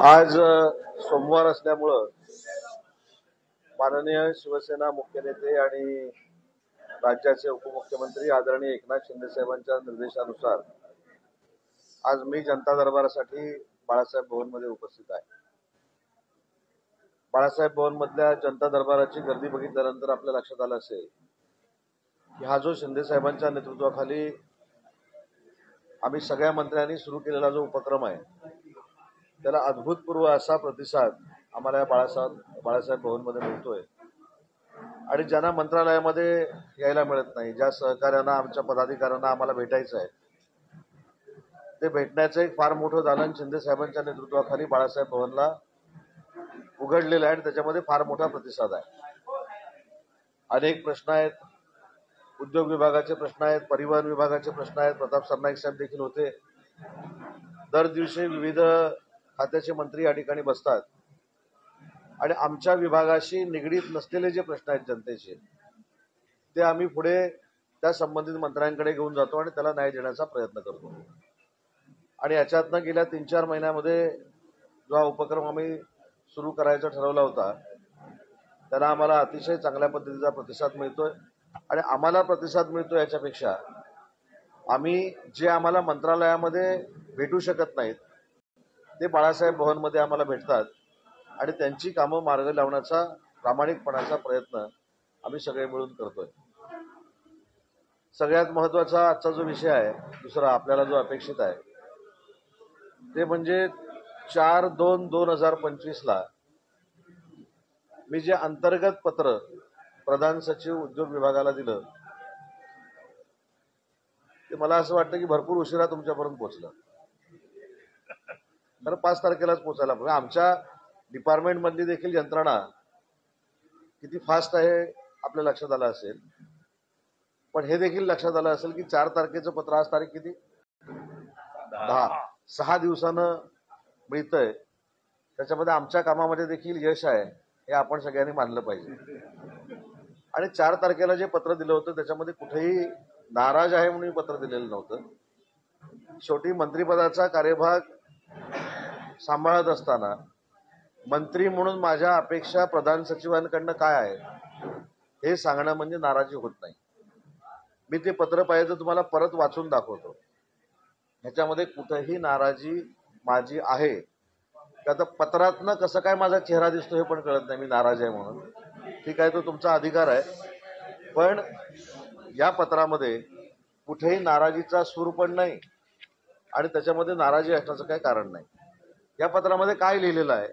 आज सोमवार असल्यामुळं माननीय शिवसेना मुख्य नेते आणि राज्याचे उपमुख्यमंत्री आदरणीय एकनाथ शिंदे साहेबांच्या निर्देशानुसार आज मी जनता दरबारासाठी बाळासाहेब भवनमध्ये उपस्थित आहे. बाळासाहेब भवन मधल्या जनता दरबाराची गर्दी बघितल्यानंतर आपल्या लक्षात आलं असेल की हा जो शिंदे साहेबांच्या नेतृत्वाखाली आम्ही सगळ्या मंत्र्यांनी सुरू केलेला जो उपक्रम आहे त्याला अभूतपूर्व असा प्रतिसाद आम्हाला या बाळासाहेब भवनमध्ये मिळतोय. आणि ज्यांना मंत्रालयामध्ये यायला मिळत नाही, ज्या सहकार्यांना आमच्या पदाधिकाऱ्यांना आम्हाला भेटायचं आहे, ते भेटण्याचं एक फार मोठं दालन शिंदे साहेबांच्या नेतृत्वाखाली बाळासाहेब भवनला उघडलेलं आहे आणि त्याच्यामध्ये फार मोठा प्रतिसाद आहे. अनेक प्रश्न आहेत, उद्योग विभागाचे प्रश्न आहेत, परिवहन विभागाचे प्रश्न आहेत. प्रताप सरनाईक साहेब देखील होते. दर दिवशी विविध खात्याचे मंत्री या ठिकाणी बसतात आणि आमच्या विभागाशी निगडीत नसलेले जे प्रश्न आहेत जनतेचे, ते आम्ही पुढे त्या संबंधित मंत्र्यांकडे घेऊन जातो आणि त्याला न्याय देण्याचा प्रयत्न करतो. आणि याच्यातनं गेल्या 3-4 महिन्यामध्ये जो हा उपक्रम आम्ही सुरू करायचा ठरवला होता त्याला आम्हाला अतिशय चांगल्या पद्धतीचा प्रतिसाद मिळतोय. आणि आम्हाला प्रतिसाद मिळतो याच्यापेक्षा आम्ही जे आम्हाला मंत्रालयामध्ये भेटू शकत नाहीत ते बाळासाहेब भवनमध्ये आम्हाला भेटतात आणि त्यांची कामं मार्ग लावण्याचा प्रामाणिकपणाचा प्रयत्न आम्ही सगळे मिळून करतोय. सगळ्यात महत्वाचा आजचा जो विषय आहे दुसरा आपल्याला जो अपेक्षित आहे ते म्हणजे 4/2/2025 मी जे अंतर्गत पत्र प्रधान सचिव उद्योग विभागाला दिलं ते मला असं वाटतं की भरपूर उशिरा तुमच्यापर्यंत पोहोचलं. तर 5 तारखेलाच पोहोचायला पाहिजे. आमच्या डिपार्टमेंट मधली देखील यंत्रणा किती फास्ट आहे आपल्या लक्षात आलं असेल. पण हे देखील लक्षात आलं असेल की 4 तारखेचं पत्र, आज तारीख किती, 10, 6 दिवसानं मिळतंय. त्याच्यामध्ये आमच्या कामामध्ये देखील यश आहे हे आपण सगळ्यांनी मानलं पाहिजे. आणि 4 तारखेला जे पत्र दिलं होतं त्याच्यामध्ये कुठेही नाराज आहे म्हणून पत्र दिलेलं नव्हतं. शेवटी मंत्रिपदाचा कार्यभाग सांभाळत असताना मंत्री म्हणून माझ्या अपेक्षा प्रधान सचिवांकडनं काय आहे हे सांगणं म्हणजे नाराजी होत नाही. मी ते पत्र पाहिजे तर तुम्हाला परत वाचून दाखवतो. ह्याच्यामध्ये कुठेही नाराजी माझी आहे का तर पत्रातनं कसं काय माझा चेहरा दिसतो हे पण कळत नाही मी नाराज आहे म्हणून. ठीक आहे, तो तुमचा अधिकार आहे. पण या पत्रामध्ये कुठेही नाराजीचा सूर पण नाही आणि त्याच्यामध्ये नाराजी असण्याचं काही कारण नाही. या पत्रामध्ये काय लिहिलेलं आहे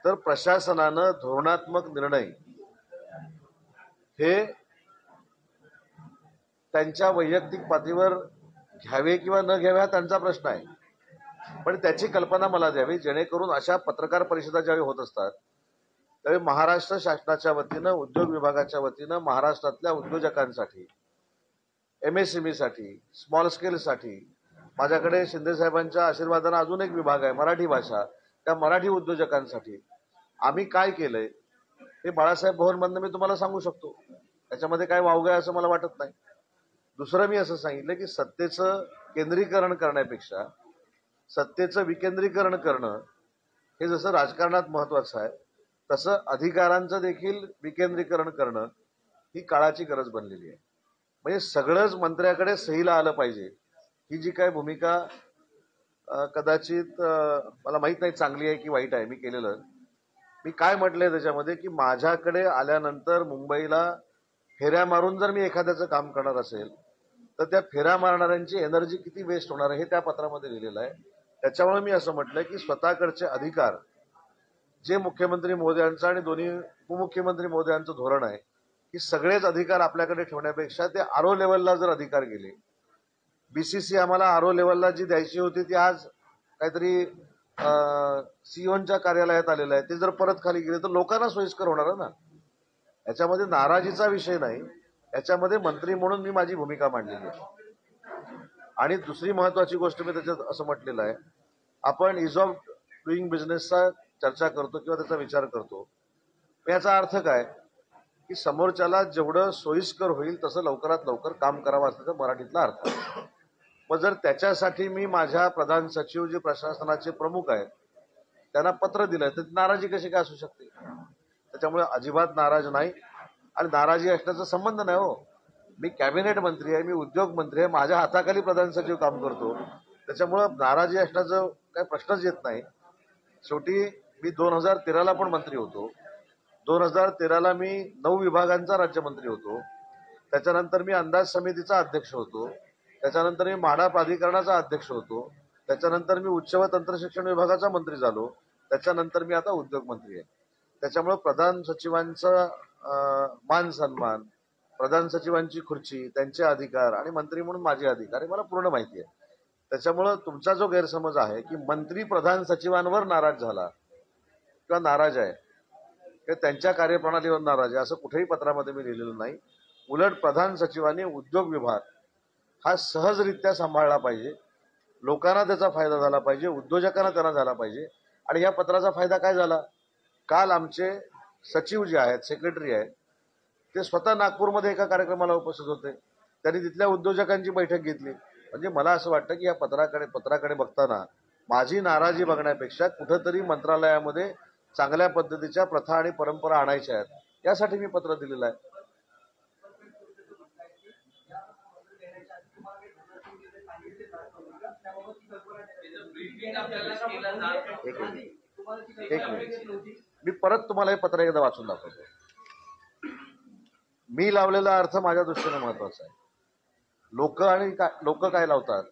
तर प्रशासनानं धोरणात्मक निर्णय हे त्यांच्या वैयक्तिक पातळीवर घ्यावे किंवा न घ्यावे हा त्यांचा प्रश्न आहे. पण त्याची कल्पना मला द्यावी जेणेकरून अशा पत्रकार परिषदा ज्यावेळी होत असतात त्यावेळी महाराष्ट्र शासनाच्या वतीनं उद्योग विभागाच्या वतीनं महाराष्ट्रातल्या उद्योजकांसाठी, MSME साठी, स्मॉल स्केलसाठी माझ्याकडे शिंदे साहेबांच्या आशीर्वादानं अजून एक विभाग आहे मराठी भाषा, त्या मराठी उद्योजकांसाठी आम्ही काय केलंय हे बाळासाहेब भवनमधनं मी तुम्हाला सांगू शकतो. त्याच्यामध्ये काय वावगं आहे असं मला वाटत नाही. दुसरं मी असं सांगितलं की सत्तेचं केंद्रीकरण करण्यापेक्षा सत्तेचं विकेंद्रीकरण करणं हे जसं राजकारणात महत्वाचं आहे तसं अधिकारांचं देखील विकेंद्रीकरण करणं ही काळाची गरज बनलेली आहे. म्हणजे सगळंच मंत्र्याकडे सहीला आलं पाहिजे ही जी काय भूमिका कदाचित मला माहित नाही चांगली आहे की वाईट आहे. मी केलेलं मी काय म्हटलंय त्याच्यामध्ये की माझ्याकडे आल्यानंतर मुंबईला फेऱ्या मारून जर मी एखाद्याचं काम करणार असेल तर त्या फेऱ्या मारणाऱ्यांची एनर्जी किती वेस्ट होणार आहे हे त्या पत्रामध्ये लिहिलेलं आहे. त्याच्यामुळे मी असं म्हटलंय की स्वतःकडचे अधिकार जे मुख्यमंत्री महोदयांचं आणि दोन्ही उपमुख्यमंत्री महोदयांचं धोरण आहे की सगळेच अधिकार आपल्याकडे ठेवण्यापेक्षा ते आरओ लेवलला जर अधिकार गेले, BCC आम्हाला आरओ लेवलला जी द्यायची होती ती आज काहीतरी सीओच्या कार्यालयात आलेलं आहे, ते जर परत खाली गेले तर लोकांना सोयीस्कर होणार आहे ना. याच्यामध्ये नाराजीचा विषय नाही, याच्यामध्ये मंत्री म्हणून मी माझी भूमिका मांडलेली आहे. आणि दुसरी महत्वाची गोष्ट मी त्याच्यात असं म्हटलेलं आहे, आपण इज ऑफ डुईंग बिझनेसचा चर्चा करतो किंवा त्याचा विचार करतो. याचा अर्थ काय की समोरच्याला जेवढं सोयीस्कर होईल तसं लवकरात लवकर काम करावं असल्याचा मराठीतला अर्थ. मग जर त्याच्यासाठी मी माझ्या प्रधान सचिव जे प्रशासनाचे प्रमुख आहेत त्यांना पत्र दिलंय तर नाराजी कशी काय असू शकते? त्याच्यामुळे अजिबात नाराज नाही आणि नाराजी असण्याचा संबंध नाही हो. मी कॅबिनेट मंत्री आहे, मी उद्योग मंत्री आहे, माझ्या हाताखाली प्रधान सचिव काम करतो, त्याच्यामुळं नाराजी असण्याचं काही प्रश्नच येत नाही. शेवटी मी 2013ला पण मंत्री होतो. 2013ला मी 9 विभागांचा राज्यमंत्री होतो. त्याच्यानंतर मी अंदाज समितीचा अध्यक्ष होतो. त्याच्यानंतर मी म्हाडा प्राधिकरणाचा अध्यक्ष होतो. त्याच्यानंतर मी उच्च व तंत्रशिक्षण विभागाचा मंत्री झालो. त्याच्यानंतर मी आता उद्योग मंत्री आहे. त्याच्यामुळे प्रधान सचिवांचा मान सन्मान, प्रधान सचिवांची खुर्ची, त्यांचे अधिकार आणि मंत्री म्हणून माझे अधिकार हे मला पूर्ण माहिती आहे. त्याच्यामुळं तुमचा जो गैरसमज आहे की मंत्री प्रधान सचिवांवर नाराज झाला किंवा नाराज आहे किंवा त्यांच्या कार्यप्रणालीवर नाराज आहे असं कुठेही पत्रामध्ये मी लिहिलेलं नाही. उलट प्रधान सचिवांनी उद्योग विभाग हा सहजरित्या सांभाळला पाहिजे, लोकांना त्याचा फायदा झाला पाहिजे, उद्योजकांना त्यांना झाला पाहिजे. आणि या पत्राचा फायदा काय झाला? काल आमचे सचिव जे आहेत, सेक्रेटरी आहेत, ते स्वतः नागपूरमध्ये एका कार्यक्रमाला उपस्थित होते. त्यांनी तिथल्या उद्योजकांची बैठक घेतली. म्हणजे मला असं वाटतं की या पत्राकडे बघताना माझी नाराजी बघण्यापेक्षा कुठंतरी मंत्रालयामध्ये चांगल्या पद्धतीच्या प्रथा आणि परंपरा आणायच्या आहेत, यासाठी मी पत्र दिलेलं आहे. एक मिनिट, मी परत तुम्हाला हे पत्र एकदा वाचून दाखवतो. मी लावलेला अर्थ माझ्या दृष्टीने महत्वाचा आहे. लोक काय लावतात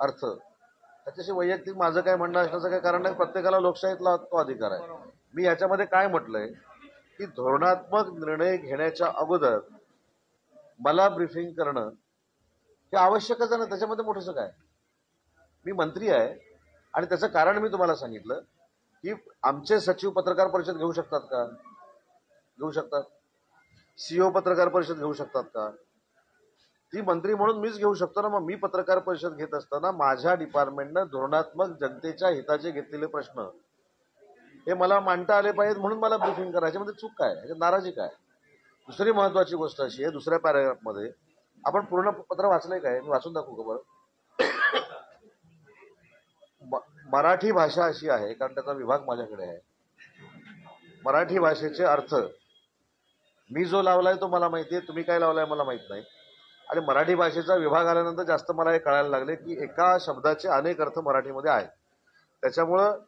अर्थ, त्याच्याशी वैयक्तिक माझं काय म्हणणं असण्याचं काही कारण नाही. प्रत्येकाला लोकशाहीतला तो अधिकार आहे. मी याच्यामध्ये काय म्हटलंय की धोरणात्मक निर्णय घेण्याच्या अगोदर मला ब्रीफिंग करणं हे आवश्यकच आहे ना. त्याच्यामध्ये मोठंसं काय? मी मंत्री आहे आणि त्याचं कारण मी तुम्हाला सांगितलं की आमचे सचिव पत्रकार परिषद घेऊ शकतात का? घेऊ शकतात. सीओ पत्रकार परिषद घेऊ शकतात का? ती मंत्री म्हणून मीच घेऊ शकतो ना. मग मी पत्रकार परिषद घेत असताना माझ्या डिपार्टमेंटनं धोरणात्मक जनतेच्या हिताचे घेतलेले प्रश्न हे मला मांडता आले पाहिजेत म्हणून मला ब्रीफिंग करायचे. मध्ये चूक काय? नाराजी काय? दुसरी महत्वाची गोष्ट अशी आहे, दुसऱ्या पॅराग्राफमध्ये आपण पूर्ण पत्र वाचलंय काय? मी वाचून दाखवू का बरं? मराठी भाषा अशी आहे, कारण त्याचा विभाग माझ्याकडे आहे. मराठी भाषेचे अर्थ मी जो लावलाय तो मला माहिती आहे, तुम्ही काय लावलाय मला माहित नाही. आणि मराठी भाषेचा विभाग आल्यानंतर जास्त मला हे कळायला लागले की एका शब्दाचे अनेक अर्थ मराठीमध्ये आहेत. त्याच्यामुळं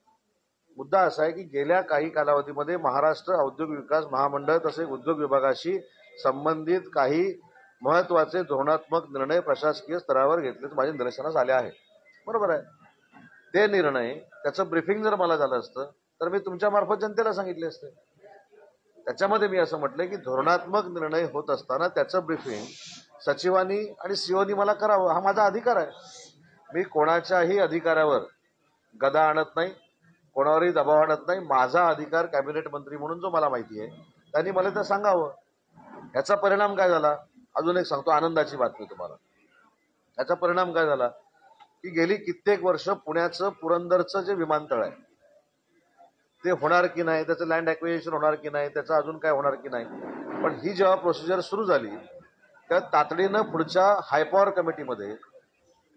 मुद्दा असा आहे की गेल्या काही कालावधीमध्ये महाराष्ट्र औद्योगिक विकास महामंडळ तसेच उद्योग विभागाशी संबंधित काही महत्वाचे धोरणात्मक निर्णय प्रशासकीय स्तरावर घेतले माझ्या निदर्शनास आले आहे. बरोबर आहे. ते निर्णय त्याचं ब्रीफिंग जर मला झालं असतं तर मी तुमच्या मार्फत जनतेला सांगितले असते. त्याच्यामध्ये मी असं म्हटलंय की धोरणात्मक निर्णय होत असताना त्याचं ब्रीफिंग सचिवांनी आणि सीओनी मला करावं, हा माझा अधिकार आहे. मी कोणाच्याही अधिकारावर गदा आणत नाही, कोणावरही दबाव आणत नाही. माझा अधिकार कॅबिनेट मंत्री म्हणून जो मला माहिती आहे त्यांनी मला ते सांगावं. याचा परिणाम काय झाला? अजून एक सांगतो, आनंदाची बातमी तुम्हाला. याचा परिणाम काय झाला की गेली कित्येक वर्ष पुण्याचं पुरंदरचं जे विमानतळ आहे ते होणार की नाही, त्याचं लँड ॲक्विजिशन होणार की नाही, त्याचं अजून काय होणार की नाही. पण ही जेव्हा प्रोसिजर सुरू झाली त्या तातडीनं पुढच्या हायपॉवर कमिटीमध्ये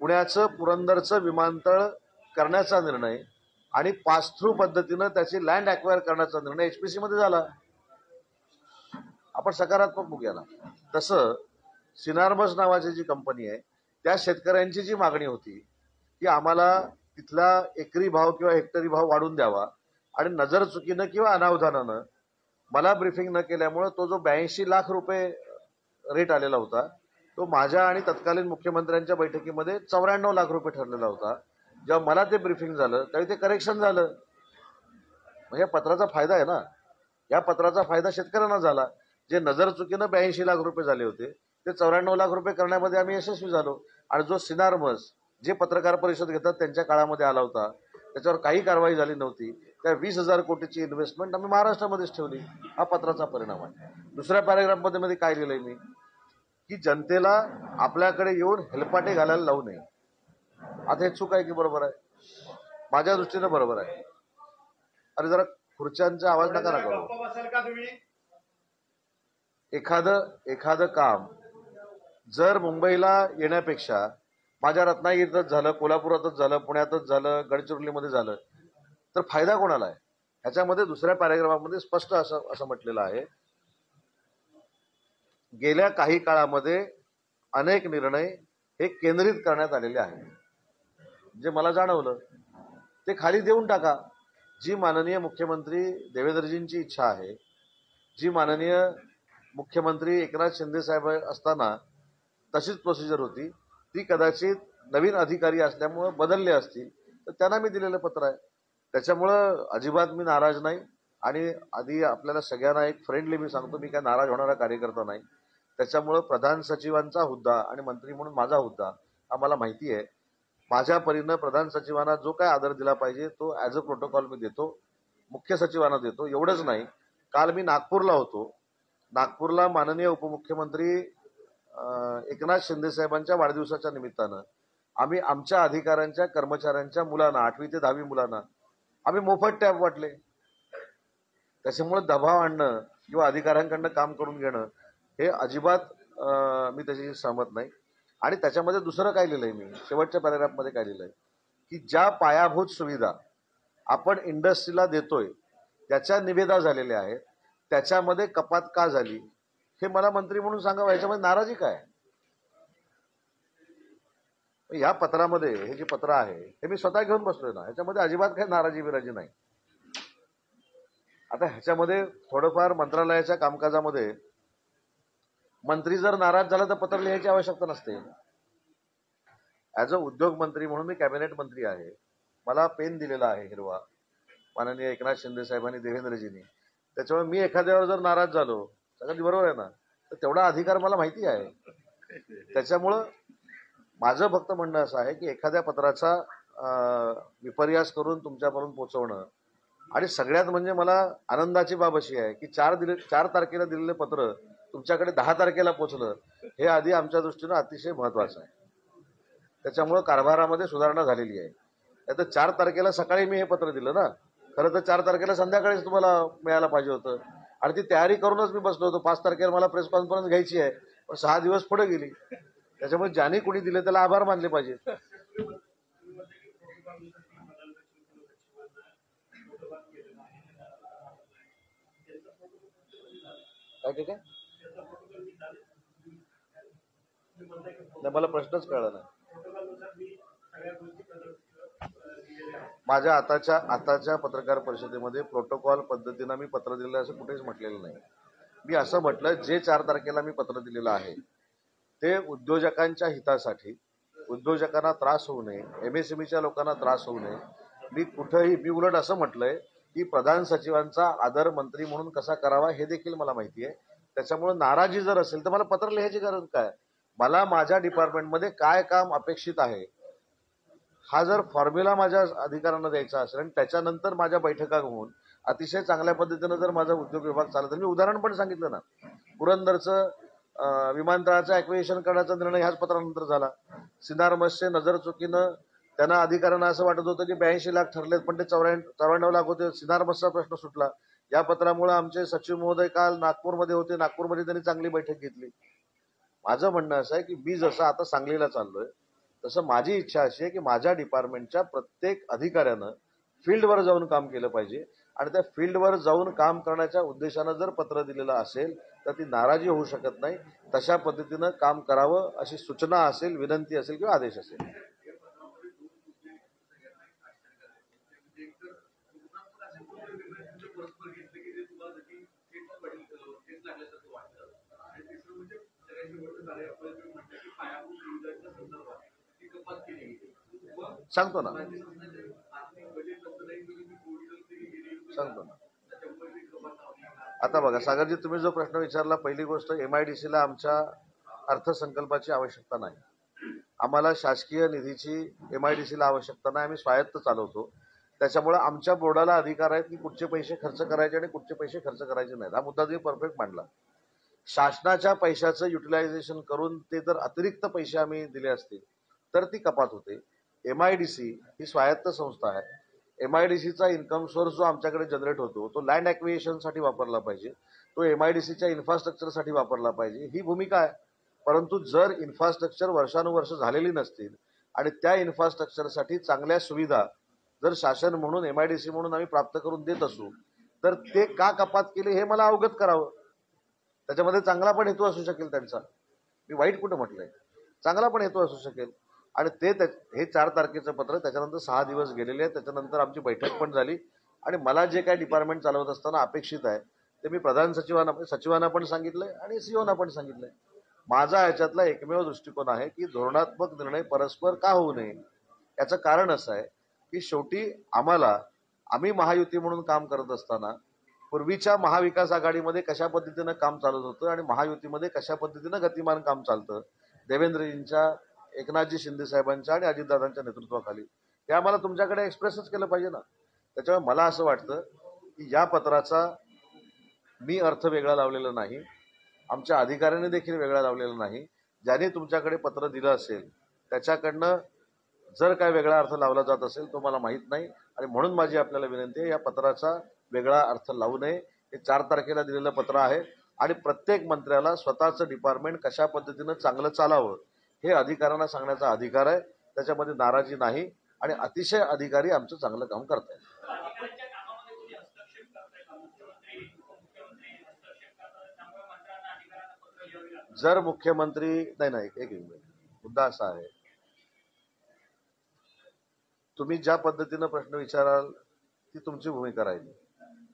पुण्याचं पुरंदरचं विमानतळ करण्याचा निर्णय आणि पास थ्रू पद्धतीनं त्याची लँड ॲक्वायर करण्याचा निर्णय HPC मध्ये झाला. आपण सकारात्मक बघूया. तसं सिनार्मस नावाची जी कंपनी आहे त्या शेतकऱ्यांची जी मागणी होती की आम्हाला तिथला एकरी भाव किंवा हेक्टरी भाव वाढून द्यावा, आणि नजर चुकीनं किंवा अनावधानानं मला ब्रीफिंग न केल्यामुळे तो जो 82 लाख रुपये रेट आलेला होता तो माझ्या आणि तत्कालीन मुख्यमंत्र्यांच्या बैठकीमध्ये 94 लाख रुपये ठरलेला होता. जेव्हा मला ते ब्रीफिंग झालं त्यावेळी ते करेक्शन झालं. म्हणजे पत्राचा फायदा आहे ना. या पत्राचा फायदा शेतकऱ्यांना झाला. जे नजर चुकीनं 82 लाख रुपये झाले होते ते 94 लाख रुपये करण्यामध्ये आम्ही यशस्वी झालो. आणि जो सिनार्मस जे पत्रकार परिषद घेतात त्यांच्या काळामध्ये आला होता त्याच्यावर काही कारवाई झाली नव्हती, त्या 20,000 कोटीची इन्व्हेस्टमेंट आम्ही महाराष्ट्रामध्येच ठेवली. हा पत्राचा परिणाम आहे. दुसऱ्या पॅराग्राफमध्ये काय लिहिलंय मी की जनतेला आपल्याकडे येऊन हेलपाटे घालायला लावू नये. आता हे चूक आहे की बरोबर आहे? माझ्या दृष्टीने बरोबर आहे. अरे जरा खुर्च्यांचा आवाज नका करू. एखादं काम जर मुंबईला येण्यापेक्षा माझ्या रत्नागिरीतच झालं, कोल्हापुरातच झालं, पुण्यातच झालं, गडचिरोलीमध्ये झालं, तर फायदा कोणाला आहे? ह्याच्यामध्ये दुसऱ्या पॅरेग्राफमध्ये स्पष्ट असं म्हटलेलं आहे, गेल्या काही काळामध्ये अनेक निर्णय हे केंद्रित करण्यात आलेले आहेत. जे मला जाणवलं ते खाली देऊन टाका. जी माननीय मुख्यमंत्री देवेंद्रजींची इच्छा आहे, जी माननीय मुख्यमंत्री एकनाथ शिंदे साहेब असताना तशीच प्रोसिजर होती, ती कदाचित नवीन अधिकारी असल्यामुळे बदलले असतील, तर त्यांना मी दिलेलं पत्र आहे. त्याच्यामुळं अजिबात मी नाराज नाही. आणि आधी आपल्याला सगळ्यांना एक फ्रेंडली मी सांगतो, मी काय नाराज होणारा कार्यकर्ता नाही. त्याच्यामुळं प्रधान सचिवांचा हुद्दा आणि मंत्री म्हणून माझा हुद्दा हा मला माहिती आहे. माझ्या परीनं प्रधान सचिवांना जो काय आदर दिला पाहिजे तो ऍज अ प्रोटोकॉल मी देतो, मुख्य सचिवांना देतो. एवढंच नाही, काल मी नागपूरला होतो. नागपूरला माननीय उपमुख्यमंत्री एकनाथ शिंदे साहेबांच्या वाढदिवसाच्या निमित्तानं आम्ही आमच्या अधिकाऱ्यांच्या कर्मचाऱ्यांच्या मुलांना 8वी ते 10वी मुलांना आम्ही मोफत टॅब वाटले. त्याच्यामुळे दबाव आणणं किंवा अधिकाऱ्यांकडनं काम करून घेणं हे अजिबात मी त्याच्याशी सहमत नाही. आणि त्याच्यामध्ये दुसरं काय लिहिलंय मी शेवटच्या पॅरेग्राफमध्ये काय लिहिलंय की ज्या पायाभूत सुविधा आपण इंडस्ट्रीला देतोय त्याच्या निविदा झालेल्या आहेत, त्याच्यामध्ये कपात का झाली हे मला मंत्री म्हणून सांगावं. याच्यामध्ये नाराजी काय? या पत्रामध्ये हे जे पत्र आहे हे मी स्वतः घेऊन बसलोय ना, ह्याच्यामध्ये अजिबात काही नाराजी बिराजी नाही. आता ह्याच्यामध्ये थोडंफार मंत्रालयाच्या कामकाजामध्ये मंत्री जर नाराज झाला तर पत्र लिहायची आवश्यकता नसते. ऍज अ उद्योग मंत्री म्हणून मी कॅबिनेट मंत्री आहे, मला पेन दिलेला आहे हिरवा माननीय एकनाथ शिंदे साहेबांनी, देवेंद्रजींनी. त्याच्यामुळे मी एखाद्यावर जर नाराज झालो, सगळं बरोबर आहे ना, तर तेवढा अधिकार मला माहिती आहे. त्याच्यामुळं माझं फक्त म्हणणं असं आहे की एखाद्या पत्राचा विपर्यास करून तुमच्यापर्यंत पोहोचवणं, आणि सगळ्यात म्हणजे मला आनंदाची बाब अशी आहे की 4 तारखेला दिलेलं पत्र तुमच्याकडे 10 तारखेला पोहोचलं, हे आधी आमच्या दृष्टीनं अतिशय महत्वाचं आहे. त्याच्यामुळं कारभारामध्ये सुधारणा झालेली आहे. तर 4 तारखेला सकाळी मी हे पत्र दिलं ना, खरं तर 4 तारखेला संध्याकाळीच तुम्हाला मिळायला पाहिजे होतं, आणि ती तयारी करूनच मी बसलो होतो. 5 तारखेला मला प्रेस कॉन्फरन्स घ्यायची आहे, पण 6 दिवस पुढे गेली. त्याच्यामुळे ज्याने कोणी दिले त्याला आभार मानले पाहिजे. काय काय नाही, मला प्रश्नच कळला नाही. माझ्या आताच्या पत्रकार परिषदेमध्ये प्रोटोकॉल पद्धतीनं मी पत्र दिलं असं कुठेच म्हटलेलं नाही. मी असं म्हटलं, जे 4 तारखेला मी पत्र दिलेलं आहे ते उद्योजकांच्या हितासाठी, उद्योजकांना त्रास होऊ नये, एमएसएमईच्या लोकांना त्रास होऊ नये. मी उलट असं म्हटलंय की प्रधान सचिवांचा आदर मंत्री म्हणून कसा करावा हे देखील मला माहिती आहे. त्याच्यामुळे नाराजी जर असेल तर मला पत्र लिहायची गरज काय? मला माझ्या डिपार्टमेंटमध्ये काय काम अपेक्षित आहे हा जर फॉर्म्युला माझ्या अधिकाऱ्यांना द्यायचा असेल आणि त्याच्यानंतर माझ्या बैठका होऊन अतिशय चांगल्या पद्धतीनं जर माझा उद्योग विभाग चालत, मी उदाहरण पण सांगितलं ना, पुरंदरचं विमानतळाचं ॲक्विजिशन करण्याचा निर्णय ह्याच पत्रानंतर झाला. सिनारमसचे नजर चुकीनं त्यांना अधिकाऱ्यांना असं वाटत होतं की 82 लाख ठरलेत, पण ते 94 लाख होते. सिनारमसचा प्रश्न सुटला. या पत्रामुळे आमचे सचिव महोदय काल नागपूरमध्ये होते, नागपूरमध्ये त्यांनी चांगली बैठक घेतली. माझं म्हणणं असं आहे की मी जसं आता सांगलीला चाललोय तसं माझी इच्छा अशी आहे की माझ्या डिपार्टमेंटच्या प्रत्येक अधिकाऱ्यानं फील्डवर जाऊन काम केलं पाहिजे, आणि त्या फील्डवर जाऊन काम करण्याच्या उद्देशानं जर पत्र दिलेलं असेल तर ती नाराजी होऊ शकत नाही. तशा पद्धतीनं काम करावं अशी सूचना असेल, विनंती असेल किंवा आदेश असेल. सांगतो ना सांगतो ना आता बघा सागरजी, तुम्ही जो प्रश्न विचारला, पहिली गोष्ट, एमआयडीसीला आमच्या अर्थसंकल्पाची आवश्यकता नाही. आम्हाला शासकीय निधीची एमआयडीसीला आवश्यकता नाही. आम्ही स्वायत्त चालवतो. त्याच्यामुळे आमच्या बोर्डाला अधिकार आहेत की कुठचे पैसे खर्च करायचे आणि कुठचे पैसे खर्च करायचे नाहीत. हा मुद्दा तुम्ही परफेक्ट मांडला. शासनाच्या पैशाचं युटिलायझेशन करून ते जर अतिरिक्त पैसे आम्ही दिले असतील तर ती कपात होते. एमआयडीसी ही स्वायत्त संस्था आहे. एमआयडीसीचा इन्कम सोर्स जो आमच्याकडे जनरेट होतो तो लँड ॲक्विजिशनसाठी वापरला पाहिजे, तो एमआयडीसीच्या इन्फ्रास्ट्रक्चरसाठी वापरला पाहिजे, ही भूमिका आहे. परंतु जर इन्फ्रास्ट्रक्चर वर्षानुवर्ष झालेली नसतील आणि त्या इन्फ्रास्ट्रक्चरसाठी चांगल्या सुविधा जर शासन म्हणून MIDC म्हणून आम्ही प्राप्त करून देत असू तर ते का कपात केली हे मला अवगत करावं. त्याच्यामध्ये चांगला पण हेतू असू शकेल त्यांचा, मी वाईट कुठं म्हटलंय, चांगला पण हेतू असू शकेल. आणि हे 4 तारखेचं पत्र, त्याच्यानंतर 6 दिवस गेलेले आहेत, त्याच्यानंतर आमची बैठक पण झाली आणि मला जे काही डिपार्टमेंट चालवत असताना अपेक्षित आहे ते मी प्रधान सचिवांना पण सांगितलंय आणि सीओना पण सांगितलंय. माझा याच्यातला एकमेव दृष्टिकोन आहे की धोरणात्मक निर्णय परस्पर का होऊ नये. याचं कारण असं आहे की शेवटी आम्ही महायुती म्हणून काम करत असताना पूर्वीच्या महाविकास आघाडीमध्ये कशा पद्धतीनं काम चालत होतं आणि महायुतीमध्ये कशा पद्धतीनं गतिमान काम चालतं देवेंद्रजींच्या, एकनाथजी शिंदे साहेबांच्या आणि अजितदादांच्या नेतृत्वाखाली, हे आम्हाला तुमच्याकडे एक्सप्रेसच केलं पाहिजे ना. त्याच्यामुळे मला असं वाटतं की या पत्राचा मी अर्थ वेगळा लावलेला नाही, आमच्या अधिकाऱ्यांनी देखील वेगळा लावलेला नाही. ज्याने तुमच्याकडे पत्र दिलं असेल त्याच्याकडनं जर काय वेगळा अर्थ लावला जात असेल तो मला माहीत नाही आणि म्हणून माझी आपल्याला विनंती आहे, या पत्राचा वेगळा अर्थ लावू नये. हे 4 तारखेला दिलेलं पत्र आहे आणि प्रत्येक मंत्र्याला स्वतःचं डिपार्टमेंट कशा पद्धतीनं चांगलं चालावं हे अधिकाऱ्यांना सांगण्याचा अधिकार आहे. त्याच्यामध्ये नाराजी नाही आणि अतिशय अधिकारी आमचं चांगलं काम करतायत. जर मुख्यमंत्री नाही एक मुद्दा असा आहे, तुम्ही ज्या पद्धतीनं प्रश्न विचाराल ती तुमची भूमिका राहील.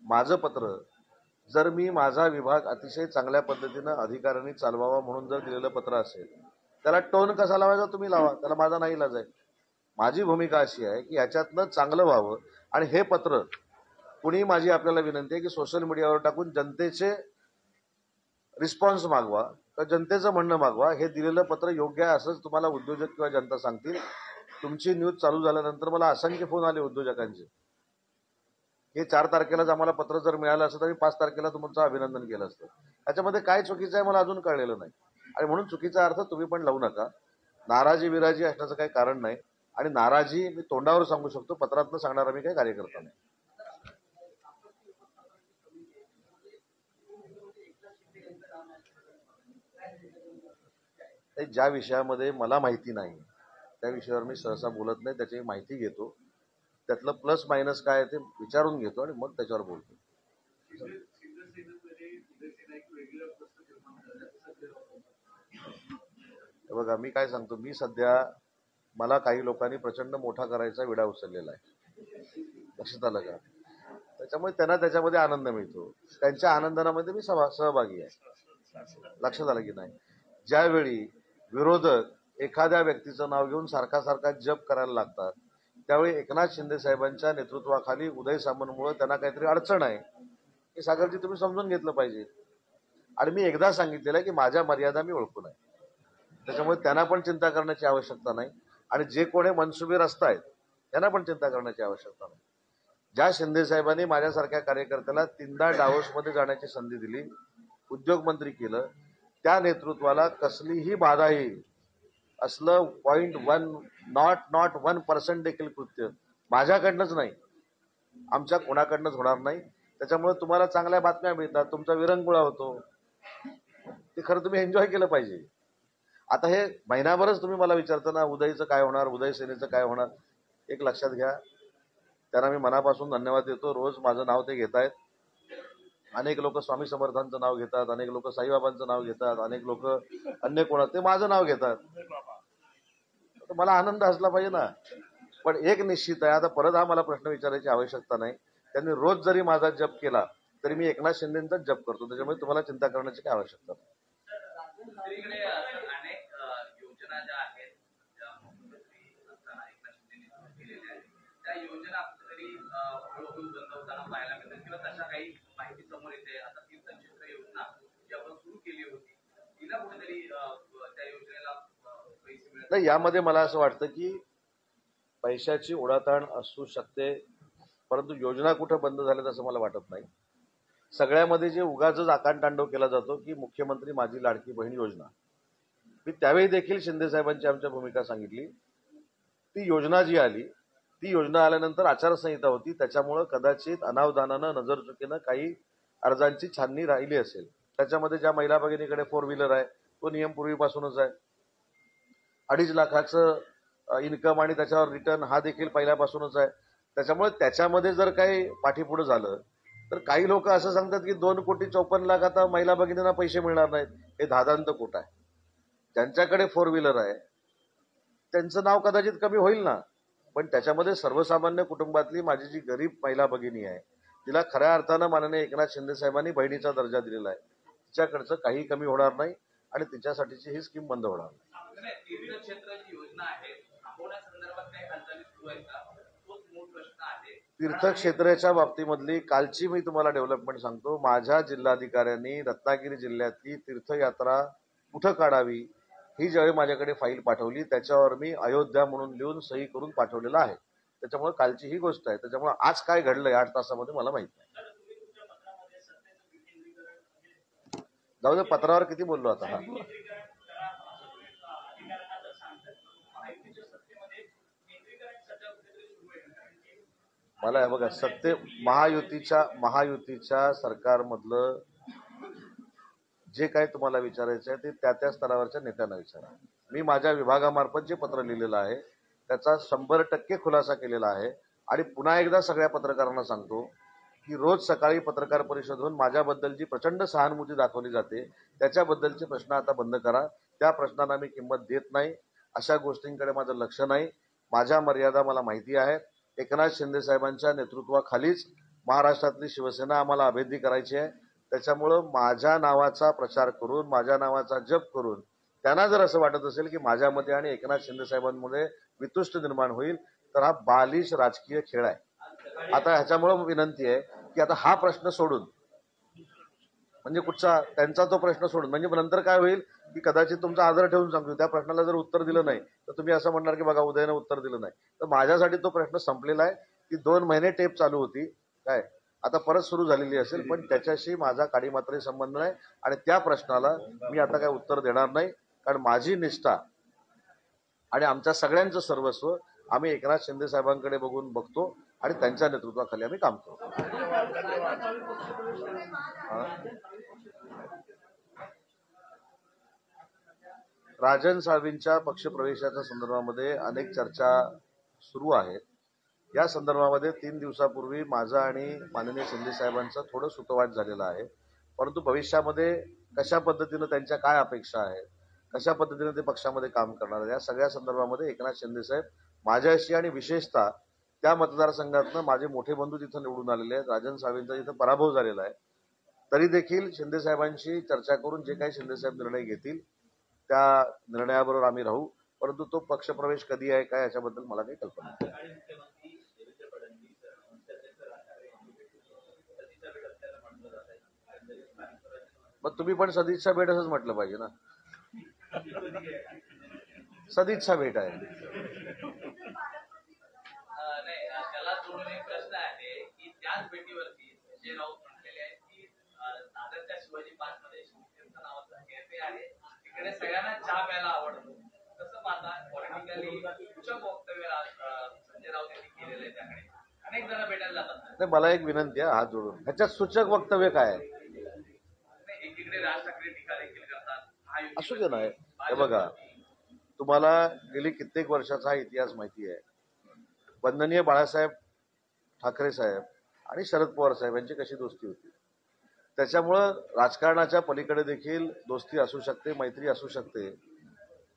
माझं पत्र जर मी माझा विभाग अतिशय चांगल्या पद्धतीनं अधिकाऱ्यांनी चालवावा म्हणून जर दिलेलं पत्र असेल, त्याला टोन कसा लावायचा तुम्ही लावा, त्याला माझा नाही इलाज आहे. माझी भूमिका अशी आहे की ह्याच्यातनं चांगलं व्हावं आणि हे पत्र कुणी, माझी आपल्याला विनंती आहे की सोशल मीडियावर टाकून जनतेचे रिस्पॉन्स मागवा तर जनतेचं म्हणणं मागवा. हे दिलेलं पत्र योग्य आहे असंच तुम्हाला उद्योजक किंवा जनता सांगतील. तुमची न्यूज चालू झाल्यानंतर मला असंख्य फोन आले उद्योजकांचे, हे 4 तारखेलाच आम्हाला पत्र जर मिळालं असतं तर 5 तारखेला तुमचं अभिनंदन केलं असतं. त्याच्यामध्ये काय चुकीचं आहे मला अजून कळलेलं नाही आणि म्हणून चुकीचा अर्थ तुम्ही पण लावू नका. नाराजी विराजी असण्याचं काही कारण नाही आणि नाराजी मी तोंडावर सांगू शकतो, पत्रातनं सांगणारा मी काही कार्यकर्ता नाही. ज्या विषयामध्ये मला माहिती नाही त्या विषयावर मी सहसा बोलत नाही, त्याची माहिती घेतो, त्यातलं प्लस मायनस काय ते विचारून घेतो आणि मग त्याच्यावर बोलतो. बघा मी काय सांगतो, मी सध्या मला काही लोकांनी प्रचंड मोठा करायचा विडा उचललेला आहे, लक्षात आलं का. त्याच्यामुळे त्यांना त्याच्यामध्ये आनंद मिळतो, त्यांच्या आनंदामध्ये मी सहभागी आहे, लक्षात आलं की नाही. ज्यावेळी विरोधक एखाद्या व्यक्तीचं नाव घेऊन सारखा जप करायला लागतात त्यावेळी एकनाथ शिंदे साहेबांच्या नेतृत्वाखाली उदय सामंतमुळे त्यांना काहीतरी अडचण आहे हे सागरजी तुम्ही समजून घेतलं पाहिजे. आणि मी एकदा सांगितलेलं आहे की माझ्या मर्यादा मी ओळखून आहे, त्याच्यामुळे त्यांना पण चिंता करण्याची आवश्यकता नाही आणि जे कोणी मनसुबे रस्तायत त्यांना पण चिंता करण्याची आवश्यकता नाही. ज्या शिंदे साहेबांनी माझ्यासारख्या कार्यकर्त्याला 3दा डावोसमध्ये जाण्याची संधी दिली, उद्योगमंत्री केलं, त्या नेतृत्वाला कसलीही बाधा येईल असलं 0.1% देखील कृत्य माझ्याकडनंच नाही, आमच्या कोणाकडनंच होणार नाही. त्याच्यामुळे तुम्हाला चांगल्या बातम्या मिळतात, तुमचा विरंगुळा होतो, ते खरं तुम्ही एन्जॉय केलं पाहिजे. आता हे महिनाभरच तुम्ही मला विचारता ना उदयचं काय होणार, उदय सेनेचं काय होणार, एक लक्षात घ्या, त्यांना मी मनापासून धन्यवाद देतो. रोज माझं नाव ते घेत आहेत. अनेक लोक स्वामी समर्थांचं नाव घेतात, अनेक लोक साईबाबांचं नाव घेतात, अनेक लोक अन्य कोणाचं, ते माझं नाव घेतात, मला आनंद असला पाहिजे ना. पण एक निश्चित आहे, आता परत हा मला प्रश्न विचारायची आवश्यकता नाही, त्यांनी रोज जरी माझा जप केला तरी मी एकनाथ शिंदेचाच जप करतो, त्याच्यामुळे तुम्हाला चिंता करण्याची काही आवश्यकता नाही. नाही, यामध्ये मला असं वाटतं की पैशाची ओढाताण असू शकते, परंतु योजना कुठं बंद झाल्यात असं मला वाटत नाही. सगळ्यामध्ये जे उगाचच आकांडतांडव केला जातो की मुख्यमंत्री माझी लाडकी बहीण योजना, मी त्यावेळी देखील शिंदे साहेबांची आमच्या भूमिका सांगितली. ती योजना जी आली, ती योजना आल्यानंतर आचारसंहिता होती, त्याच्यामुळं कदाचित अनावधानानं नजरचुकीनं काही अर्जांची छाननी राहिली असेल. त्याच्यामध्ये ज्या महिला भगिनीकडे 4 व्हीलर आहे तो नियम पूर्वीपासूनच आहे. 2.5 लाखाचं इन्कम आणि त्याच्यावर रिटर्न हा देखील पहिल्यापासूनच आहे. त्याच्यामुळे त्याच्यामध्ये जर काही पाठीपुढे झालं तर काही लोक असं सांगतात की 2,54,00,000 आता महिला भगिनींना पैसे मिळणार नाहीत. हे धादांत खोट आहे. ज्यांच्याकडे 4 व्हीलर आहे त्यांचं नाव कदाचित कमी होईल ना, पण त्याच्यामध्ये सर्वसामान्य कुटुंबातली माझी जी गरीब महिला भगिनी आहे तिला खऱ्या अर्थानं माननीय एकनाथ शिंदे साहेबांनी बहिणीचा दर्जा दिलेला आहे. तिच्याकडचं काही कमी होणार नाही आणि तिच्यासाठीची ही स्कीम बंद होणार नाही. तीर्थक्षेत्राच्या बाबतीमधली कालची मी तुम्हाला डेव्हलपमेंट सांगतो. माझ्या जिल्हाधिकाऱ्यांनी रत्नागिरी जिल्ह्यातली तीर्थयात्रा कुठं काढावी ही ज्यावेळी माझ्याकडे फाईल पाठवली त्याच्यावर मी अयोध्या म्हणून लिहून सही करून पाठवलेलं आहे. त्याच्यामुळे कालची ही गोष्ट आहे. त्याच्यामुळे आज काय घडलंय 8 तासामध्ये मला माहित नाही. जाऊ दे, पत्रावर किती बोललो आता. हा मला हे बघा, सत्य महायुतीच्या सरकारमधलं जे काही तुम्हाला विचारायचं आहे ते त्या स्तरावरच्या नेत्यांना विचारा. मी माझ्या विभागामार्फत जे पत्र लिहिलेलं आहे त्याचा 100% खुलासा केलेला आहे. आणि पुन्हा एकदा सगळ्या पत्रकारांना सांगतो की रोज सकाळी पत्रकार परिषद होऊन माझ्याबद्दल जी प्रचंड सहानुभूती दाखवली जाते त्याच्याबद्दलचे प्रश्न आता बंद करा. त्या प्रश्नांना मी किंमत देत नाही. अशा गोष्टींकडे माझं लक्ष नाही. माझ्या मर्यादा मला माहिती आहेत. एकनाथ शिंदे साहेबांच्या नेतृत्वाखालीच महाराष्ट्रातली शिवसेना आम्हाला अभेद्य करायची आहे. त्याच्यामुळं माझ्या नावाचा प्रचार करून माझ्या नावाचा जप करून त्यांना जर असं वाटत असेल की माझ्यामध्ये आणि एकनाथ शिंदे साहेबांमध्ये वितुष्ट निर्माण होईल तर हा बालिश राजकीय खेळ आहे. आता ह्याच्यामुळं विनंती आहे की आता हा प्रश्न सोडून म्हणजे कुठचा त्यांचा तो प्रश्न सोडून म्हणजे नंतर काय होईल की कदाचित तुमचा आदर ठेवून सांगतो त्या प्रश्नाला जर उत्तर दिलं नाही तर तुम्ही असं म्हणणार की बघा उदयनं उत्तर दिलं नाही. तर माझ्यासाठी तो प्रश्न संपलेला आहे. ती 2 महिने टेप चालू होती काय आता परत सुरू झालेली असेल पण त्याच्याशी माझा काडीमात्र संबंध नाही आणि त्या प्रश्नाला मी आता काय उत्तर देणार नाही. कारण माझी निष्ठा आणि आमच्या सगळ्यांचं सर्वस्व आम्ही एकनाथ शिंदे साहेबांकडे बघून बघतो आणि त्यांच्या नेतृत्वाखाली आम्ही काम करतो. राजन साळवींच्या पक्षप्रवेशाच्या संदर्भामध्ये अनेक चर्चा सुरू आहेत. या संदर्भामध्ये 3 दिवसापूर्वी माझा आणि माननीय शिंदे साहेबांचा थोडं सुतवाद झालेला आहे. परंतु भविष्यामध्ये कशा पद्धतीनं त्यांच्या काय अपेक्षा आहेत कशा पद्धतीने ते पक्षामध्ये काम करणार आहे या सगळ्या संदर्भामध्ये एकनाथ शिंदे साहेब माझ्याशी आणि विशेषतः त्या मतदारसंघातनं माझे मोठे बंधू तिथं निवडून आलेले आहेत. राजन साळवींचा इथं पराभव झालेला आहे. तरी देखील शिंदे साहेबांशी चर्चा करून जे काही शिंदे साहेब निर्णय घेतील त्या निर्णयाबरोबर आम्ही राहू. परंतु तो पक्षप्रवेश कधी आहे काय याच्याबद्दल मला काही कल्पना नाही. मग तुम्ही पण सदिच्छा भेट असंच म्हटलं पाहिजे ना. सदिच्छा भेट आहे. त्याला जोडून एक प्रश्न आहे की त्याच भेटीवरती संजय राऊत म्हटलेले आहेत की दादरच्या शिवाजी पार्क मध्ये शिवसेनेचं नावाचं कॅफे आहे तिकडे सगळ्यांना चहा प्यायला आवडतो. तसं पाहता पॉलिटिकली सूचक वक्तव्य संजय राऊत यांनी केलेलं आहे. त्याकडे अनेक जण भेटायला जातात. मला एक विनंती आहे हात जोडून ह्याच्यात सूचक वक्तव्य काय आहे. एकीकडे राज ठाकरे टीका देखील करतात. असू दे ना. हे बघा तुम्हाला गेली कित्येक वर्षाचा हा इतिहास माहिती आहे. वंदनीय बाळासाहेब ठाकरे साहेब आणि शरद पवार साहेब यांची कशी दोस्ती होती. त्याच्यामुळं राजकारणाच्या पलीकडे देखील दोस्ती असू शकते मैत्री असू शकते.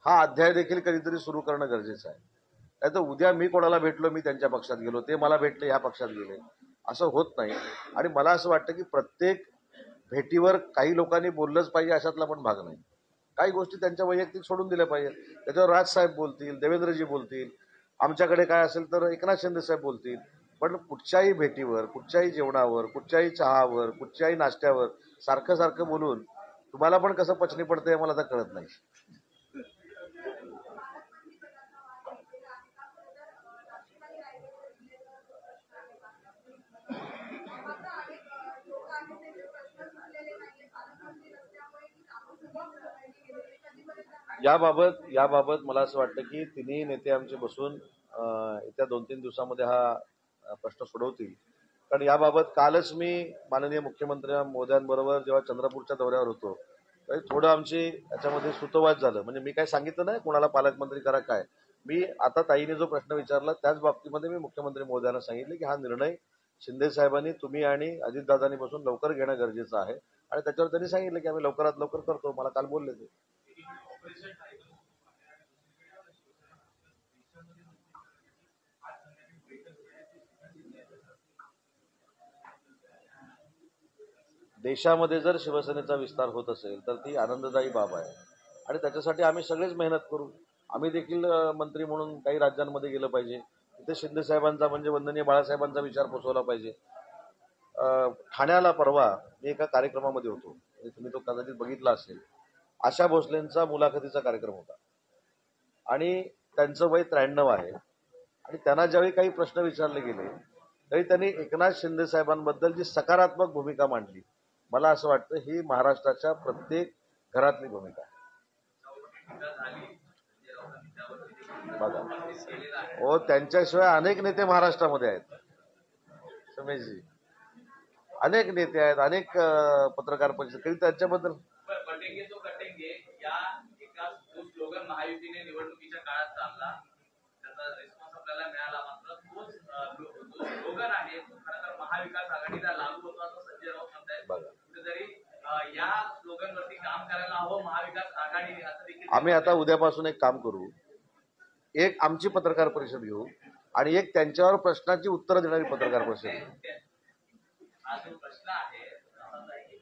हा अध्याय देखील कधीतरी सुरू करणं गरजेचं आहे. नाही तर उद्या मी कोणाला भेटलो मी त्यांच्या पक्षात गेलो ते मला भेटले ह्या पक्षात गेले असं होत नाही. आणि मला असं वाटतं की प्रत्येक भेटीवर काही लोकांनी बोललंच पाहिजे अशातला पण भाग नाही. काही गोष्टी त्यांच्या वैयक्तिक सोडून दिल्या पाहिजेत. त्याच्यावर राजसाहेब बोलतील देवेंद्रजी बोलतील आमच्याकडे काय असेल तर एकनाथ शिंदे साहेब बोलतील. पण कुठच्याही भेटीवर कुठच्याही जेवणावर कुठच्याही चहावर कुठच्याही नाश्त्यावर सारखं सारखं बोलून तुम्हाला पण कसं पचनी पडतंय मला तर कळत नाही. याबाबत मला असं वाटतं की तिन्ही नेते आमचे बसून येत्या 2-3 दिवसामध्ये हा प्रश्न सोडवतील. कारण याबाबत कालच मी माननीय मुख्यमंत्री मोदयांबरोबर जेव्हा चंद्रपूरच्या दौऱ्यावर होतो तरी थोडं आमची याच्यामध्ये सुतवाद झालं. म्हणजे मी काय सांगितलं नाही कोणाला पालकमंत्री करा काय मी आता ताईने जो प्रश्न विचारला त्याच बाबतीमध्ये मी मुख्यमंत्री महोदयांना सांगितले की हा निर्णय शिंदे साहेबांनी, तुम्ही आणि अजितदादांनी बसून लवकर घेणं गरजेचं आहे आणि त्याच्यावर त्यांनी सांगितलं की आम्ही लवकरात लवकर करतो. मला काल बोलले ते. देशामध्ये जर शिवसेनेचा विस्तार होत असेल तर ती आनंददायी बाब आहे आणि त्याच्यासाठी आम्ही सगळेच मेहनत करू. आम्ही देखील मंत्री म्हणून काही राज्यांमध्ये गेलं पाहिजे, तिथे शिंदे साहेबांचा म्हणजे वंदनीय बाळासाहेबांचा विचार पोचवला पाहिजे. ठाण्याला परवा मी एका कार्यक्रमामध्ये होतो, म्हणजे तुम्ही तो कदाचित बघितला असेल. आशा भोसलेंचा मुलाखतीचा कार्यक्रम होता आणि त्यांचं वय 93 आहे आणि त्यांना ज्यावेळी काही प्रश्न विचारले गेले तरी त्यांनी एकनाथ शिंदे साहेबांबद्दल जी सकारात्मक भूमिका मांडली, मला असं वाटतं ही महाराष्ट्राच्या प्रत्येक घरातली भूमिका आहे. बघा, हो, त्यांच्याशिवाय अनेक नेते महाराष्ट्रामध्ये आहेत समेशजी, अनेक नेते आहेत, अनेक पत्रकार परिषद कधी त्यांच्याबद्दल बटेंगे तो कटेंगे या एका स्लोगन महायुतीने निवडणुकीच्या काळात चालला, त्याचा रिस्पॉन्स आपल्याला मिळाला. मात्र तोच जो स्लोगन आहे तो खरं तर महाविकास आघाडीला लागू होतो असं संजय राऊत म्हणतायत. कुठेतरी या स्लोगन वरती काम करायला हवं महाविकास आघाडी असं देखील. आम्ही आता उद्यापासून एक काम करू, एक आमची पत्रकार परिषद घेऊ आणि एक त्यांच्यावर प्रश्नाची उत्तरं देणारी पत्रकार परिषद घेऊ. हा जो प्रश्न आहे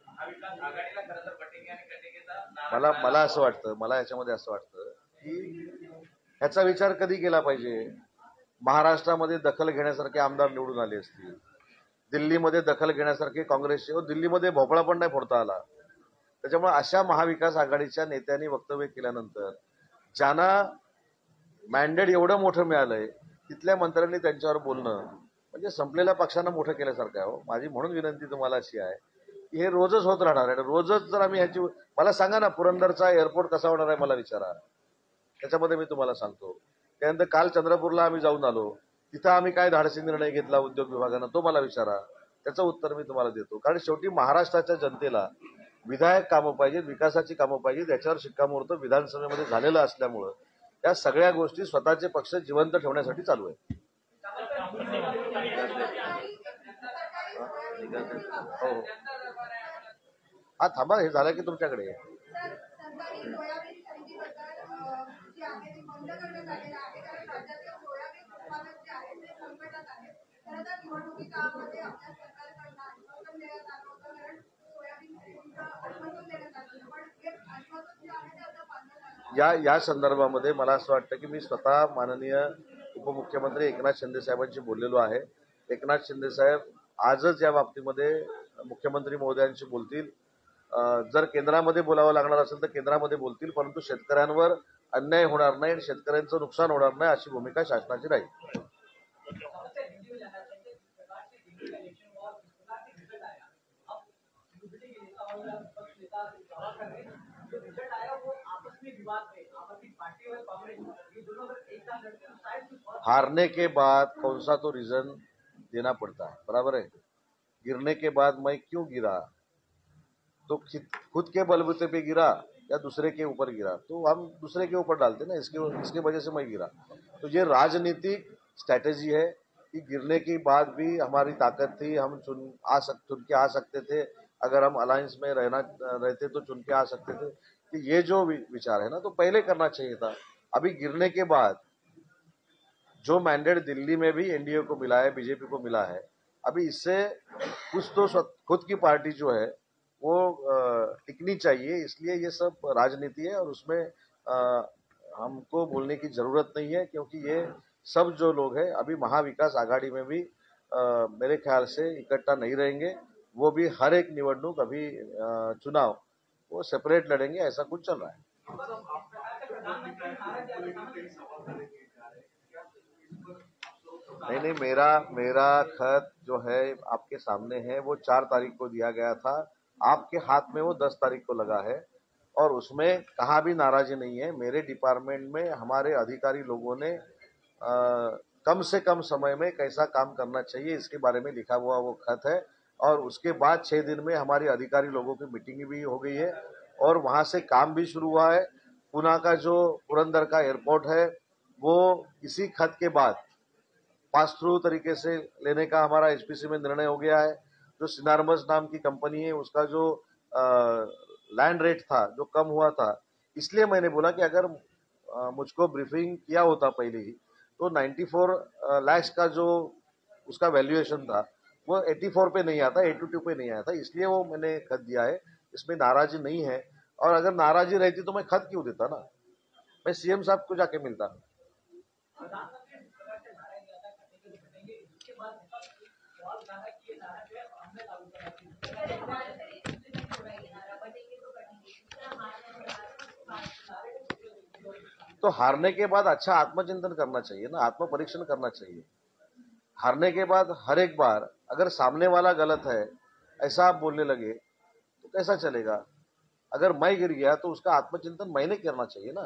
महाविकास आघाडीला खरं तर बटेंगे आणि कटेंगेचा मला असं वाटतं, मला याच्यामध्ये असं वाटतं की ह्याचा विचार कधी केला पाहिजे. महाराष्ट्रामध्ये दखल घेण्यासारखे आमदार निवडून आले असतील, दिल्लीमध्ये दखल घेण्यासारखे काँग्रेसचे, दिल्लीमध्ये भोपळा पण नाही फोडता आला. त्याच्यामुळे अशा महाविकास आघाडीच्या नेत्यांनी वक्तव्य केल्यानंतर ज्यांना मॅन्डेट एवढं मोठं मिळालंय तिथल्या मंत्र्यांनी त्यांच्यावर बोलणं म्हणजे संपलेल्या पक्षांना मोठं केल्यासारखं आहे. माझी म्हणून विनंती तुम्हाला अशी आहे की हे रोजच होत राहणार आहे. रोजच जर आम्ही ह्याची, मला सांगा ना पुरंदरचा एअरपोर्ट कसा होणार आहे मला विचारा, त्याच्यामध्ये मी तुम्हाला सांगतो. त्यानंतर काल चंद्रपूरला आम्ही जाऊन आलो, तिथं आम्ही काय धाडसी निर्णय घेतला उद्योग विभागानं तो मला विचारा, त्याचं उत्तर मी तुम्हाला देतो. कारण शेवटी महाराष्ट्राच्या जनतेला विधायक कामं पाहिजेत, विकासाची कामं पाहिजेत, याच्यावर शिक्कामोर्तब विधानसभेमध्ये झालेलं असल्यामुळं या सगळ्या गोष्टी स्वतःचे पक्ष जिवंत ठेवण्यासाठी चालू आहे. हो, हा थांबा, हे झालं की तुमच्याकडे या संदर्भामध्ये मला असं वाटतं की मी स्वतः माननीय उपमुख्यमंत्री एकनाथ शिंदे साहेबांशी बोललेलो आहे. एकनाथ शिंदे साहेब आजच या बाबतीमध्ये मुख्यमंत्री महोदयांशी बोलतील. जर केंद्रामध्ये बोलावं लागणार असेल तर केंद्रामध्ये बोलतील, परंतु शेतकऱ्यांवर अन्याय होणार नाही आणि शेतकऱ्यांचं नुकसान होणार नाही अशी भूमिका शासनाची राहील. हारने के बाद कौन सा तो रीजन देना पड़ता है, बराबर है. गिरने के बाद मैं क्यों गिरा, तो खुद के बलबूते पे गिरा या दूसरे के ऊपर गिरा, तो हम दूसरे के ऊपर डालते ना, इसके वजह से मैं गिरा. तो ये राजनीतिक स्ट्रैटेजी है कि गिरने के बाद भी हमारी ताकत थी, हम चुन के आ सकते थे, अगर हम अलायंस में रहते तो चुन के आ सकते थे. कि ये जो विचार है ना, तो पहले करना चाहिए था. अभी गिरने के बाद जो मैंडेट दिल्ली में भी एनडीए को मिला है, बीजेपी को मिला है, अभी इससे कुछ तो खुद की पार्टी जो है वो टिकनी चाहिए. इसलिए ये सब राजनीति है और उसमें हमको बोलने की जरूरत नहीं है, क्योंकि ये सब जो लोग हैं अभी महाविकास आघाड़ी में भी मेरे ख्याल से इकट्ठा नहीं रहेंगे. वो भी हर एक निवडणूक अभी चुनाव वो सेपरेट लड़ेंगे, ऐसा कुछ चल रहा है. नहीं, मेरा खत जो है आपके सामने है, वो 4 तारीख को दिया गया था. आपके हाथ में वो 10 तारीख को लगा है और उसमें कहाँ भी नाराजी नहीं है. मेरे डिपार्टमेंट में हमारे अधिकारी लोगों ने कम से कम समय में कैसा काम करना चाहिए इसके बारे में लिखा हुआ वो खत है. और उसके बाद 6 दिन में हमारी अधिकारी लोगों की मीटिंग भी हो गई है और वहां से काम भी शुरू हुआ है. पुणे का जो पुरंदर का एयरपोर्ट है वो इसी खत के बाद पास थ्रू तरीके से लेने का हमारा एचपीसी में निर्णय हो गया है। जो सिनारमस नाम की कंपनी है उसका जो लैंड रेट था जो कम हुआ था, इसलिए मैंने बोला कि अगर मुझको ब्रीफिंग किया होता पहले ही तो 94 लाख का जो उसका वैल्यूएशन था वो 84 पे नहीं आता, 82 पे नहीं आया था, इसलिए वो मैंने खत दिया है। इसमें नाराजी नहीं है, और अगर नाराजी रहती तो मैं खत क्यों देता ना, मैं सीएम साहब को जाके मिलता। तो हारने के बाद अच्छा आत्मचिंतन करना चाहिए ना, आत्म परीक्षण करना चाहिए। हारने के बाद हर एक बार अगर सामने वाला गलत है ऐसा आप बोलने लगे तो कैसा चलेगा। अगर मैं गिर गया तो उसका आत्मचिंतन मैंने करना चाहिए ना,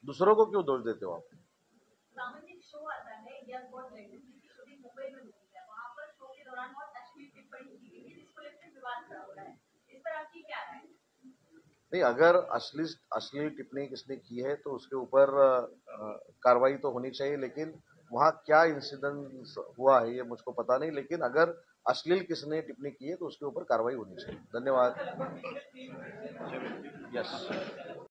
दूसरों को क्यों दोष देते हो आप। सामाजिक शो आता है इंडिया गॉट लैंडेड जिसकी शूटिंग मुंबई में होती है, वहां पर शो के दौरान बहुत अश्लील टिप्पणी की गई है जिसको लेकर विवाद खड़ा हो रहा है। इस पर आपकी क्या राय है? नहीं, अगर अश्लील टिप्पणी किसने की है तो उसके ऊपर कार्रवाई तो होनी चाहिए, लेकिन वहाँ क्या इंसिडेंट हुआ है ये मुझको पता नहीं, लेकिन अगर अश्लील किसने टिप्पणी की है तो उसके ऊपर कार्रवाई होनी चाहिए। धन्यवाद। यस।